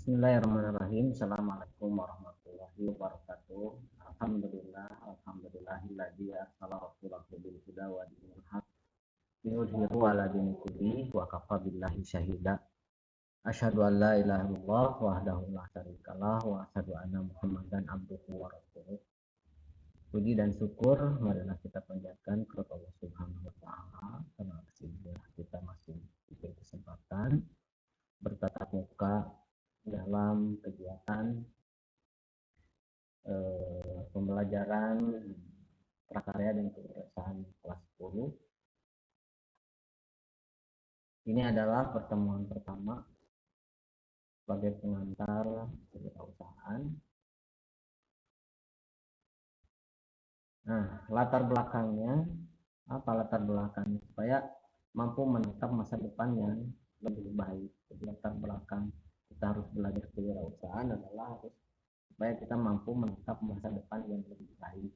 Bismillahirrahmanirrahim. Assalamualaikum warahmatullahi wabarakatuh. Alhamdulillah, alhamdulillahilladzi arsala rasulahu bil huda wa dinil haq liyudhhirahu 'ala dini kullihi wa kafa billahi syahida. Asyhadu an la ilaha illallah wahdahu la syarikalah wa asyhadu anna Muhammadan abduhu wa rasuluh. Puji dan syukur marilah kita panjatkan kepada Allah Subhanahu wa taala karena kita masih diberi kesempatan bertatap muka dalam kegiatan pembelajaran prakarya dan kewirausahaan kelas 10. Ini adalah pertemuan pertama sebagai pengantar kewirausahaan. Nah, latar belakangnya apa? Latar belakangnya supaya mampu menatap masa depan yang lebih baik. Jadi latar belakang kita harus belajar kewirausahaan adalah harus supaya kita mampu menatap masa depan yang lebih baik.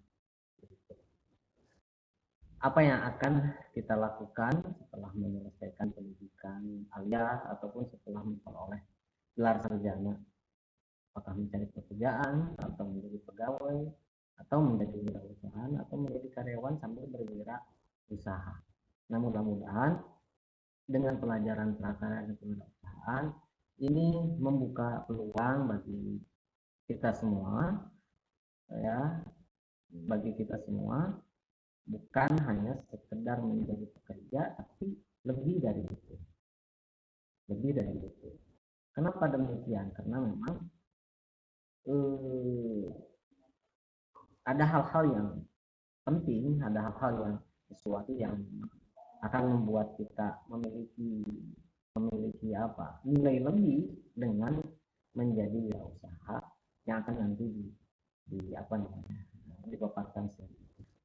Apa yang akan kita lakukan setelah menyelesaikan pendidikan aliyah ataupun setelah memperoleh gelar sarjana? Apakah mencari pekerjaan atau menjadi pegawai atau menjadi wirausahaan atau menjadi karyawan sambil berwirausaha? Nah, mudah-mudahan dengan pelajaran prakarya dan kewirausahaan ini membuka peluang bagi kita semua, ya, bagi kita semua, bukan hanya sekedar menjadi pekerja, tapi lebih dari itu. Kenapa demikian? Karena memang ada hal-hal yang penting, ada hal-hal yang sesuatu yang akan membuat kita memiliki nilai lebih dengan menjadi wirausaha yang akan nanti dipaparkan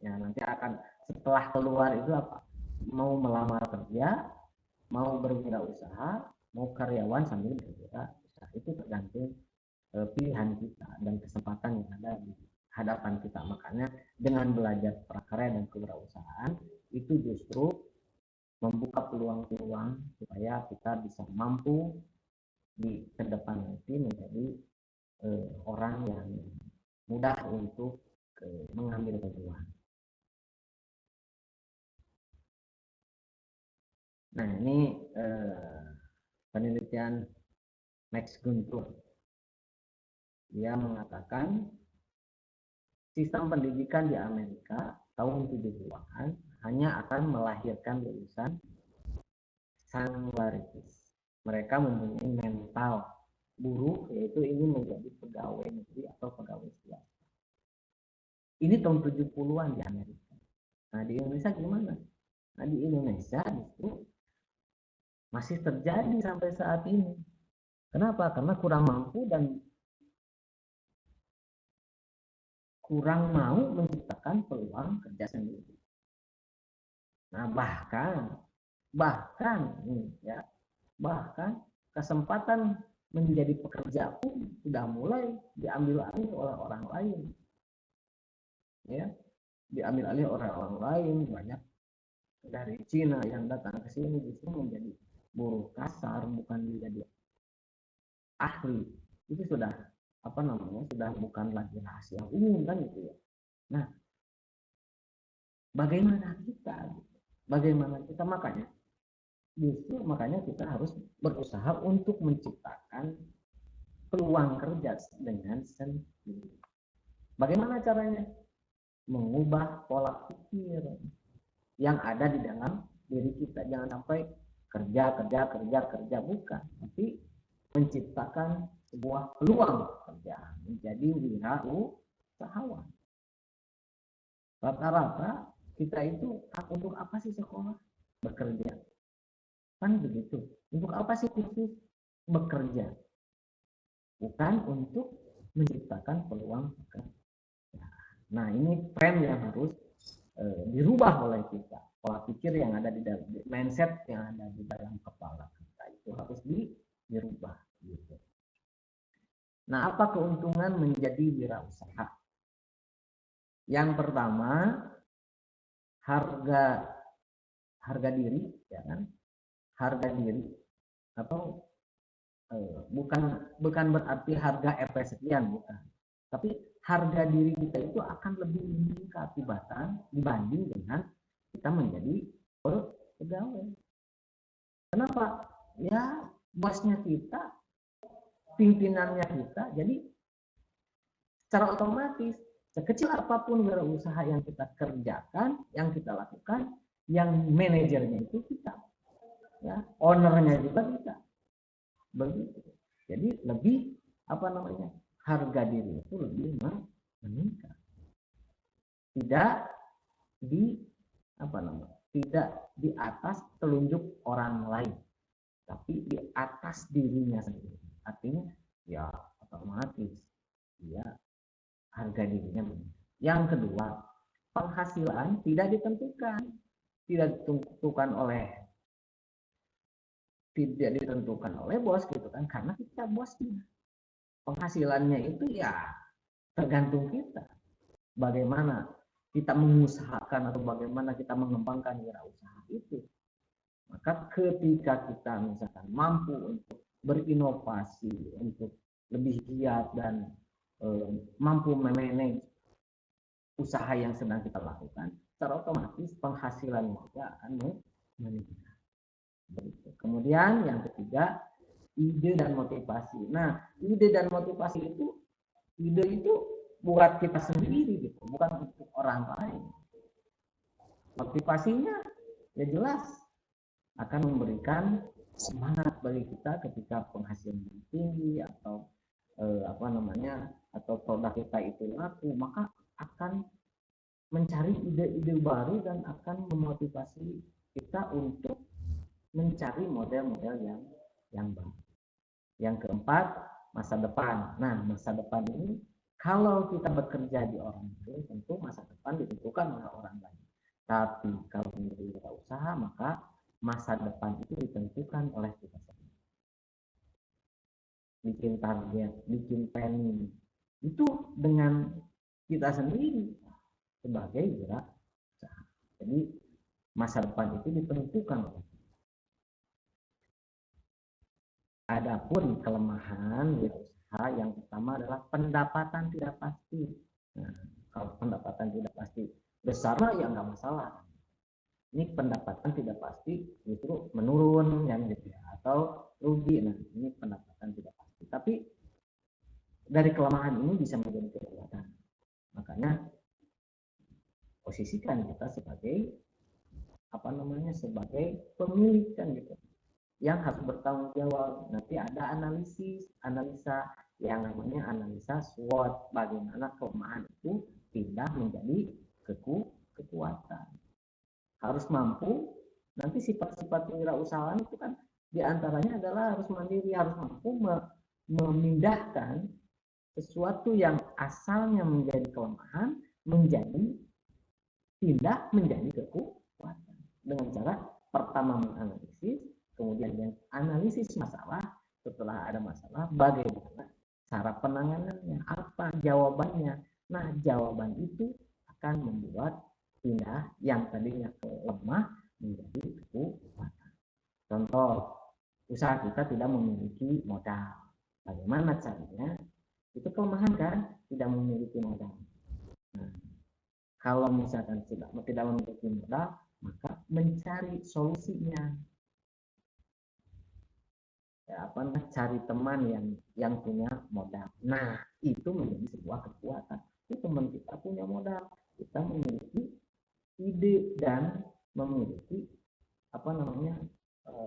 ya, nanti akan setelah keluar itu apa, mau melamar kerja, mau berwirausaha, mau karyawan sambil berwirausaha, itu tergantung pilihan kita dan kesempatan yang ada di hadapan kita. Makanya dengan belajar prakarya dan kewirausahaan itu justru membuka peluang-peluang supaya kita bisa mampu di ke depan nanti menjadi orang yang mudah untuk mengambil peluang. Nah, ini penelitian Max Guntur. Dia mengatakan sistem pendidikan di Amerika tahun 70-an hanya akan melahirkan lulusan singularitis. Mereka mempunyai mental buruk, yaitu ingin menjadi pegawai negeri atau pegawai swasta. Ini tahun 70-an di Amerika. Nah, di Indonesia gimana? Nah, di Indonesia justru masih terjadi sampai saat ini. Kenapa? Karena kurang mampu dan kurang mau menciptakan peluang kerja sendiri. Nah, bahkan kesempatan menjadi pekerja pun sudah mulai diambil alih oleh orang lain. Ya, diambil alih oleh orang lain. Banyak dari Cina yang datang ke sini justru menjadi buruh kasar, bukan menjadi ahli. Itu sudah sudah bukan lagi rahasia umum kan gitu ya. Nah, bagaimana kita makanya kita harus berusaha untuk menciptakan peluang kerja dengan sendiri. Bagaimana caranya? Mengubah pola pikir yang ada di dalam diri kita. Jangan sampai kerja, bukan, tapi menciptakan sebuah peluang pekerjaan, menjadi wirausahawan. Rata-rata kita itu untuk apa sih sekolah? Bekerja. Kan begitu. Untuk apa sih kursus? Bekerja. Bukan untuk menciptakan peluang pekerjaan. Nah, ini tren yang harus dirubah oleh kita. Pola pikir yang ada di dalam mindset yang ada di dalam kepala kita itu harus dirubah gitu. Nah, apa keuntungan menjadi wirausaha? Yang pertama, harga diri, ya kan? Harga diri atau bukan berarti harga RP sekian, bukan. Tapi harga diri kita itu akan lebih meningkat dibanding dengan kita menjadi pegawai. Kenapa? Ya, bosnya kita, pimpinannya kita, jadi secara otomatis sekecil apapun wirausaha yang kita kerjakan, yang kita lakukan, yang manajernya itu kita, ya, ownernya juga kita, begitu. Jadi lebih harga diri itu lebih meningkat, tidak di tidak di atas telunjuk orang lain, tapi di atas dirinya sendiri. Artinya ya otomatis ya harga dirinya meningkat. Yang kedua, penghasilan tidak ditentukan oleh bos gitu kan, karena kita bosnya. Penghasilannya itu ya tergantung kita, bagaimana kita mengusahakan atau bagaimana kita mengembangkan wirausaha itu. Maka ketika kita misalkan mampu untuk berinovasi, untuk lebih giat dan mampu memanage usaha yang sedang kita lakukan, secara otomatis penghasilan juga akan meningkat. Kemudian yang ketiga, ide dan motivasi. Nah, ide dan motivasi itu, ide itu buat kita sendiri gitu, bukan untuk orang lain. Motivasinya ya jelas akan memberikan semangat bagi kita ketika penghasilan tinggi atau atau produk kita itu laku, maka akan mencari ide-ide baru dan akan memotivasi kita untuk mencari model-model yang baru. Yang keempat, masa depan. Nah, masa depan ini kalau kita bekerja di orang lain, tentu masa depan ditentukan oleh orang lain. Tapi kalau menjadi wirausaha, maka masa depan itu ditentukan oleh kita sendiri. Bikin target, bikin planning, itu dengan kita sendiri sebagai wirausaha. Jadi masa depan itu ditentukan oleh kita. Adapun kelemahan wirausaha yang pertama adalah pendapatan tidak pasti. Nah, kalau pendapatan tidak pasti besar ya nggak masalah. Ini pendapatan tidak pasti justru menurun yang gitu ya, atau rugi. Nah, ini pendapatan tidak pasti. Tapi dari kelemahan ini bisa menjadi kekuatan. Makanya posisikan kita sebagai sebagai pemilik kan gitu, yang harus bertanggung jawab. Nanti ada analisa yang namanya analisa SWOT, bagaimana kelemahan itu pindah menjadi kekuatan. Harus mampu, nanti sifat-sifat wirausahaan itu kan diantaranya adalah harus mandiri, harus mampu memindahkan sesuatu yang asalnya menjadi kelemahan menjadi pindah menjadi kekuatan dengan cara pertama menganalisis, kemudian yang analisis masalah, setelah ada masalah bagaimana cara penanganannya, apa jawabannya. Nah, jawaban itu akan membuat pindah yang tadinya lemah menjadi kekuatan. Contoh, usaha kita tidak memiliki modal. Bagaimana caranya? Itu kelemahan kan, tidak memiliki modal. Nah, kalau misalkan tidak memiliki modal, maka mencari solusinya. Cari teman yang punya modal. Nah, itu menjadi sebuah kekuatan. Itu teman kita punya modal, kita memiliki ide dan memiliki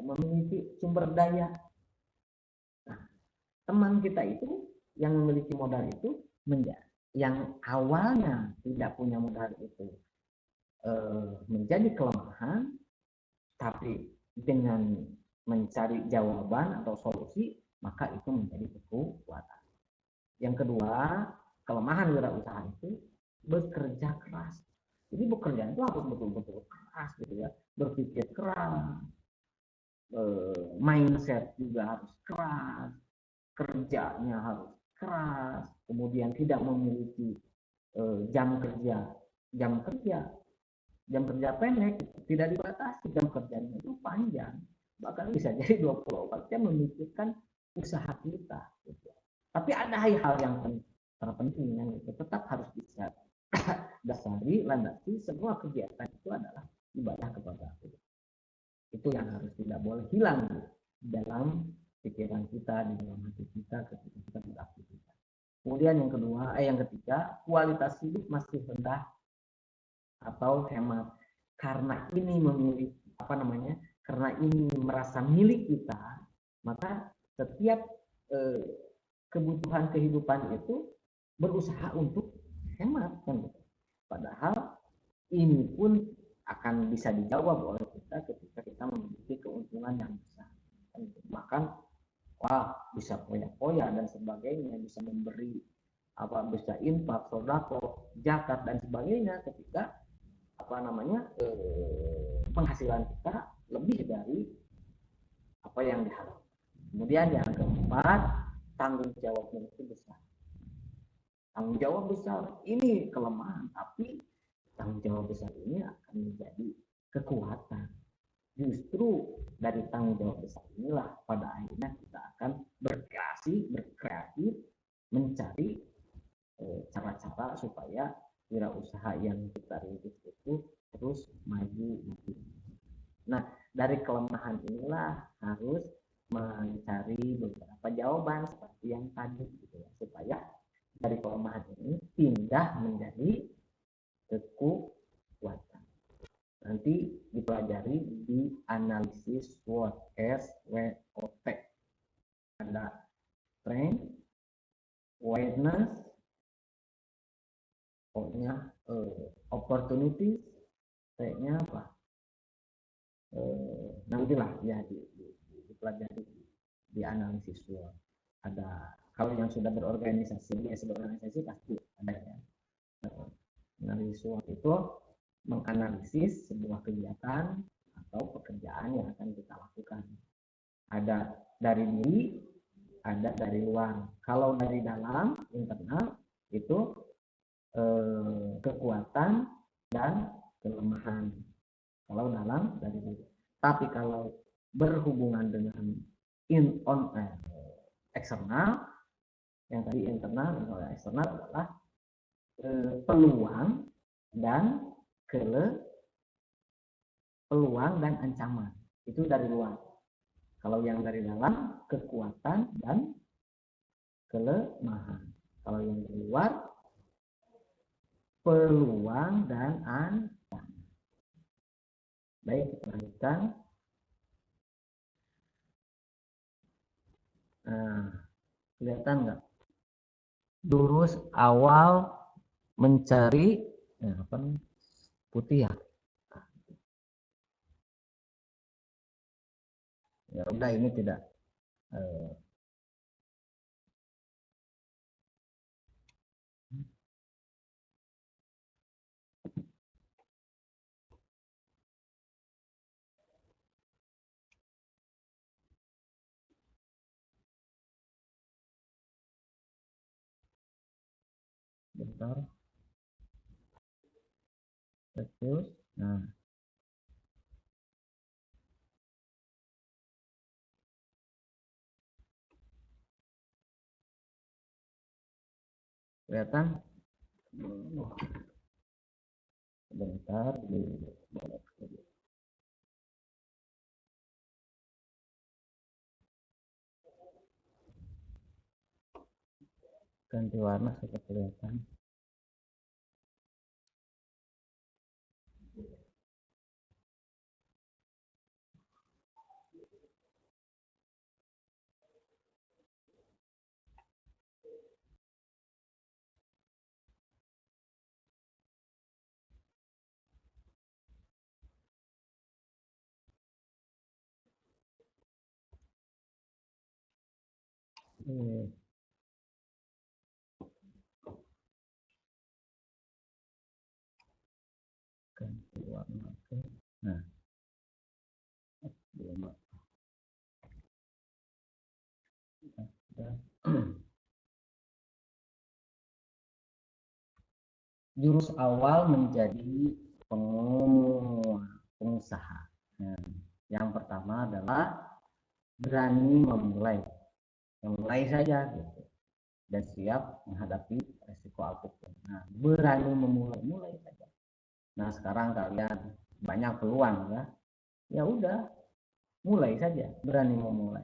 memiliki sumber daya. Nah, teman kita itu yang memiliki modal itu yang awalnya tidak punya modal itu menjadi kelemahan, tapi dengan mencari jawaban atau solusi, maka itu menjadi kekuatan. Yang kedua, kelemahan wirausaha itu bekerja keras. Jadi bekerja itu harus betul-betul keras gitu ya, berpikir keras, mindset juga harus keras, kerjanya harus keras, kemudian tidak memiliki jam kerja pendek, tidak dibatasi, jam kerjanya itu panjang, bahkan bisa jadi 24 jam memikirkan usaha kita. Gitu. Tapi ada hal-hal yang terpenting yang itu tetap harus bisa dasari, landasi semua kegiatan itu adalah ibadah kepada Allah. Itu yang harus tidak boleh hilang dalam pikiran kita, di dalam hati kita ketika kita beraktivitas. Kemudian yang ketiga, kualitas hidup masih rendah atau hemat. Karena ini memiliki karena ini merasa milik kita, maka setiap kebutuhan kehidupan itu berusaha untuk hemat kan. Padahal ini pun akan bisa dijawab oleh kita ketika kita memiliki keuntungan yang besar. Bahkan bisa poya-poya dan sebagainya, bisa memberi bisa infak, sodako, zakat dan sebagainya ketika penghasilan kita lebih dari apa yang diharapkan. Kemudian yang keempat, tanggung jawabnya itu besar. Tanggung jawab besar ini kelemahan, tapi tanggung jawab besar ini akan menjadi kekuatan. Justru dari tanggung jawab besar inilah pada akhirnya kita akan berkreatif, mencari cara-cara supaya wirausaha yang kita rintis itu terus maju. Nah, dari kelemahan inilah harus mencari beberapa jawaban seperti yang tadi gitu ya, supaya dari kelemahan ini pindah menjadi kekuatan. Nanti dipelajari di analisis SWOT, SWOT. Ada strength, weakness, pokoknya opportunity, kayaknya apa? Nantilah ya dipelajari di analisis SWOT. Ada kalau yang sudah berorganisasi, pasti ada ya. Analisis SWOT itu menganalisis sebuah kegiatan atau pekerjaan yang akan kita lakukan. Ada dari diri, ada dari luar. Kalau dari dalam, internal, itu kekuatan dan kelemahan. Kalau dalam, dari diri. Tapi kalau berhubungan dengan eksternal, yang tadi internal dan eksternal adalah peluang dan ancaman. Itu dari luar. Kalau yang dari dalam, kekuatan dan kelemahan. Kalau yang dari luar, peluang dan ancaman. Baik, kita lanjutkan. Nah, kelihatan nggak? Jurus awal mencari putih ya. Ya udah, ini tidak bentar. Terus, nah. Kelihatan? Bentar. Ganti warna supaya kelihatan. Ganti warna. Nah, jurus awal menjadi pengusaha. Nah, yang pertama adalah berani memulai. mulai saja gitu, dan siap menghadapi resiko apapun. Nah, berani mulai saja. Nah, sekarang kalian banyak peluang ya. Ya udah, mulai saja, berani memulai.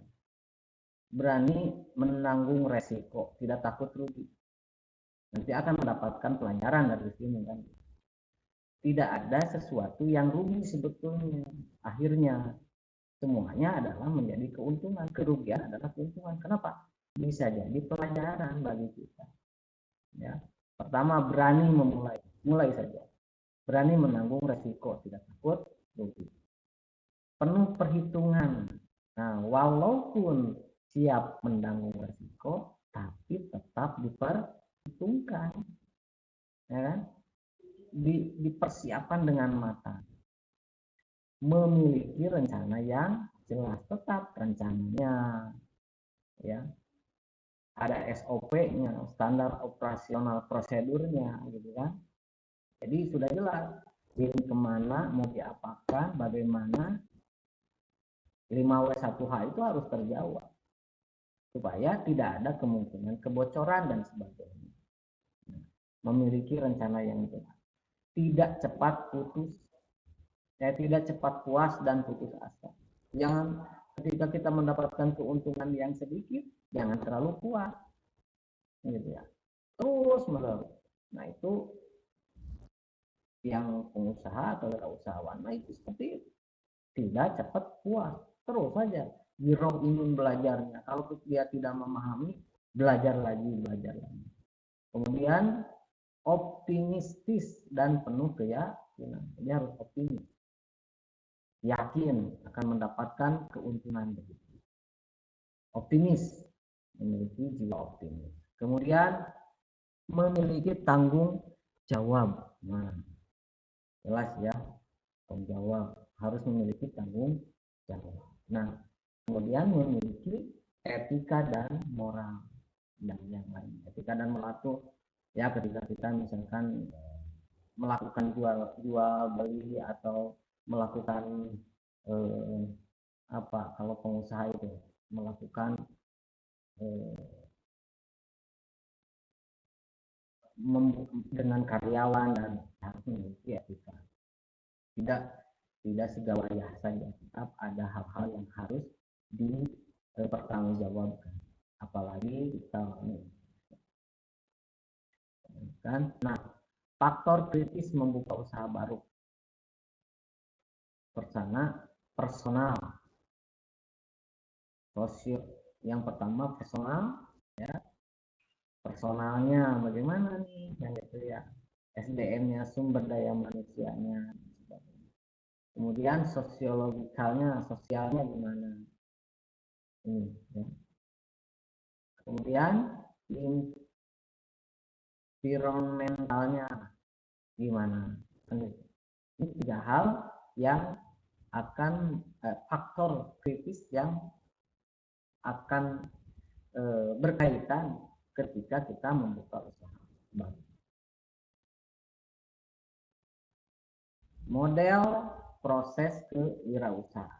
Berani menanggung resiko, tidak takut rugi. Nanti akan mendapatkan pelajaran dari sini kan. Tidak ada sesuatu yang rugi sebetulnya. Akhirnya semuanya adalah menjadi keuntungan. Kerugian adalah keuntungan. Kenapa? Bisa jadi pelajaran bagi kita. Ya. Pertama, berani memulai. Mulai saja. Berani menanggung resiko, tidak takut rugi. Penuh perhitungan. Nah, walaupun siap menanggung resiko, tapi tetap diperhitungkan. Ya kan? Dipersiapkan dengan matang. Memiliki rencana yang jelas, tetap rencananya ya, ada SOP-nya, standar operasional prosedurnya gitu kan. Jadi sudah jelas ini kemana, mau diapakan, bagaimana. 5W1H itu harus terjawab supaya tidak ada kemungkinan kebocoran dan sebagainya. Memiliki rencana yang jelas, tidak cepat putus, tidak cepat puas dan putus asa. Jangan ketika kita mendapatkan keuntungan yang sedikit, jangan terlalu puas, gitu ya. Terus menerus. Nah itu yang pengusaha atau wirausahawan, nah itu seperti itu. Tidak cepat puas, terus saja giroh ingin belajarnya. Kalau dia tidak memahami, belajar lagi. Kemudian optimistis dan penuh keyakinan. Dia harus optimis, yakin akan mendapatkan keuntungan begitu. Optimis, memiliki jiwa optimis. Kemudian memiliki tanggung jawab. Nah, jelas ya, tanggung jawab, harus memiliki tanggung jawab. Nah, kemudian memiliki etika dan moral dan yang lain. Etika dan moral itu ya ketika kita misalkan melakukan jual beli atau melakukan kalau pengusaha itu melakukan dengan karyawan dan harus memiliki etika. Tidak segawaya saja, tetap ada hal-hal yang harus dipertanggungjawabkan, apalagi kita kan. Nah, faktor kritis membuka usaha baru. Personal, sosial. Yang pertama personal, ya. Personalnya bagaimana nih, yang itu ya. SDM-nya, sumber daya manusianya. Kemudian sosiologikalnya, sosialnya gimana? Ini, ya. Kemudian environmentalnya gimana? Ini 3 hal yang akan faktor kritis yang akan berkaitan ketika kita membuka usaha baru. Model proses kewirausahaan.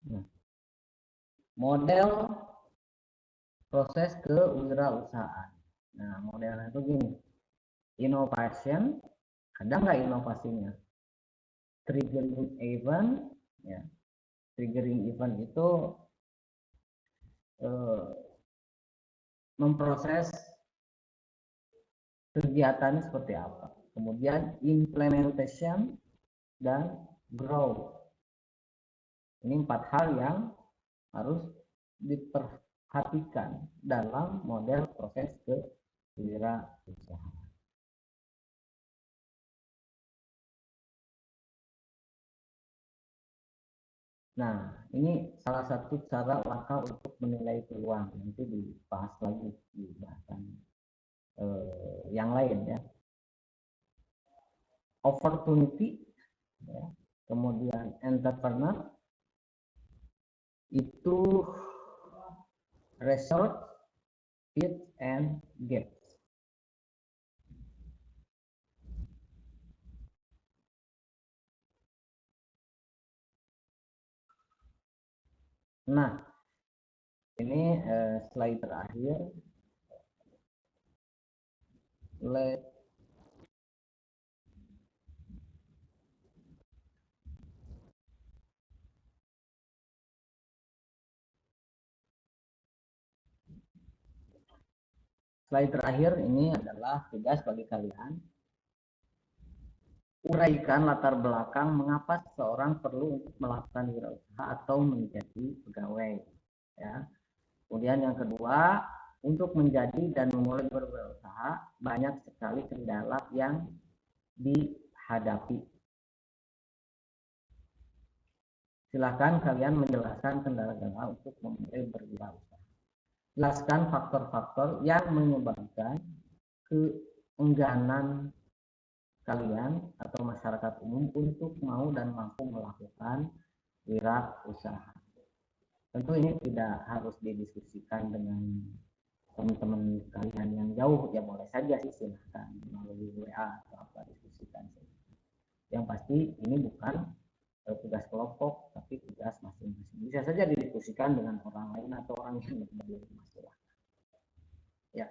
Nah, model proses kewirausahaan. Nah, modelnya itu gini. Innovation, ada nggak inovasinya? Triggering event, ya. Triggering event itu memproses kegiatan seperti apa. Kemudian implementation dan grow. Ini 4 hal yang harus diperhatikan dalam model proses kewirausahaan. Nah, ini salah satu cara langkah untuk menilai peluang. Nanti dibahas lagi di bahasan yang lain ya. opportunity, ya. Kemudian entrepreneur, itu resort, it and get. Nah, ini slide terakhir. Slide terakhir ini adalah tugas bagi kalian. Uraikan latar belakang mengapa seseorang perlu untuk melakukan wirausaha atau menjadi pegawai. Ya. Kemudian yang kedua, untuk menjadi dan memulai berwirausaha banyak sekali kendala yang dihadapi. Silakan kalian menjelaskan kendala-kendala untuk memulai berwirausaha. Jelaskan faktor-faktor yang menyebabkan keengganan kalian atau masyarakat umum untuk mau dan mampu melakukan wirausaha. Tentu ini tidak harus didiskusikan dengan teman-teman kalian yang jauh, ya boleh saja sih, silahkan melalui WA atau apa diskusikan. Yang pasti ini bukan tugas kelompok, tapi tugas masing-masing. Bisa saja didiskusikan dengan orang lain atau orang yang berbeda masalah. Ya,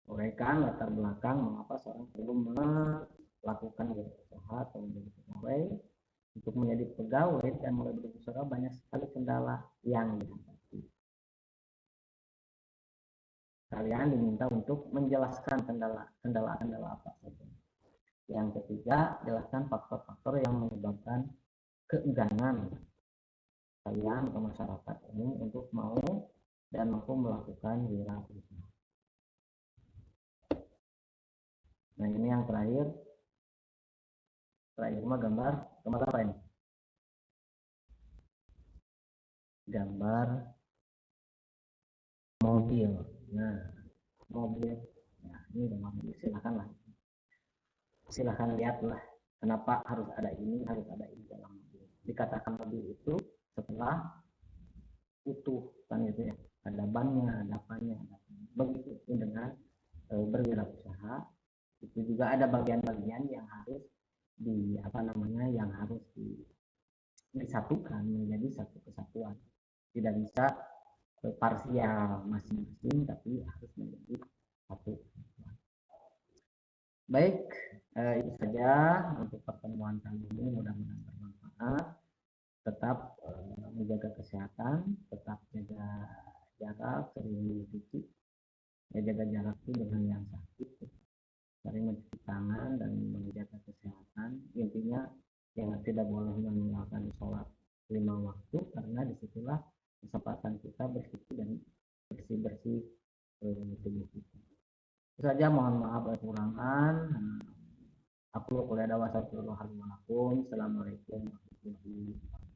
uraikan latar belakang mengapa seorang perlu melakukan wirausaha atau menjadi pegawai. Untuk menjadi pegawai dan mulai berusaha banyak sekali kendala yang dihadapi. Kalian diminta untuk menjelaskan kendala-kendala apa saja. Yang ketiga, jelaskan faktor-faktor yang menyebabkan keengganan kalian ke masyarakat umum untuk mau dan mampu melakukan wirausaha. Nah, ini yang terakhir. Terakhir mah gambar apa ini? Gambar mobil. Nah, mobil. Nah, ini udah mobil. Silahkan lihatlah kenapa harus ada ini dalam mobil. Dikatakan mobil itu setelah utuh, kan gitu ya. Ada bannya, ada apanya. Begitu dengan berwirausaha, itu juga ada bagian-bagian yang harus disatukan menjadi satu kesatuan. Tidak bisa parsial masing-masing, tapi harus menjadi satu kesatuan. Baik, itu saja untuk pertemuan kali ini, mudah-mudahan bermanfaat. Tetap menjaga kesehatan, tetap jaga jarak, sering cuci, jaga jarak itu dengan yang sakit, sering mencuci tangan dan menjaga kesehatan. Intinya yang tidak boleh meninggalkan sholat 5 waktu, karena disitulah kesempatan kita bersuci dan bersih-bersih tubuh kita. Itu saja, mohon maaf kekurangan. Aku kuliah dawasa. Assalamualaikum warahmatullahi wabarakatuh.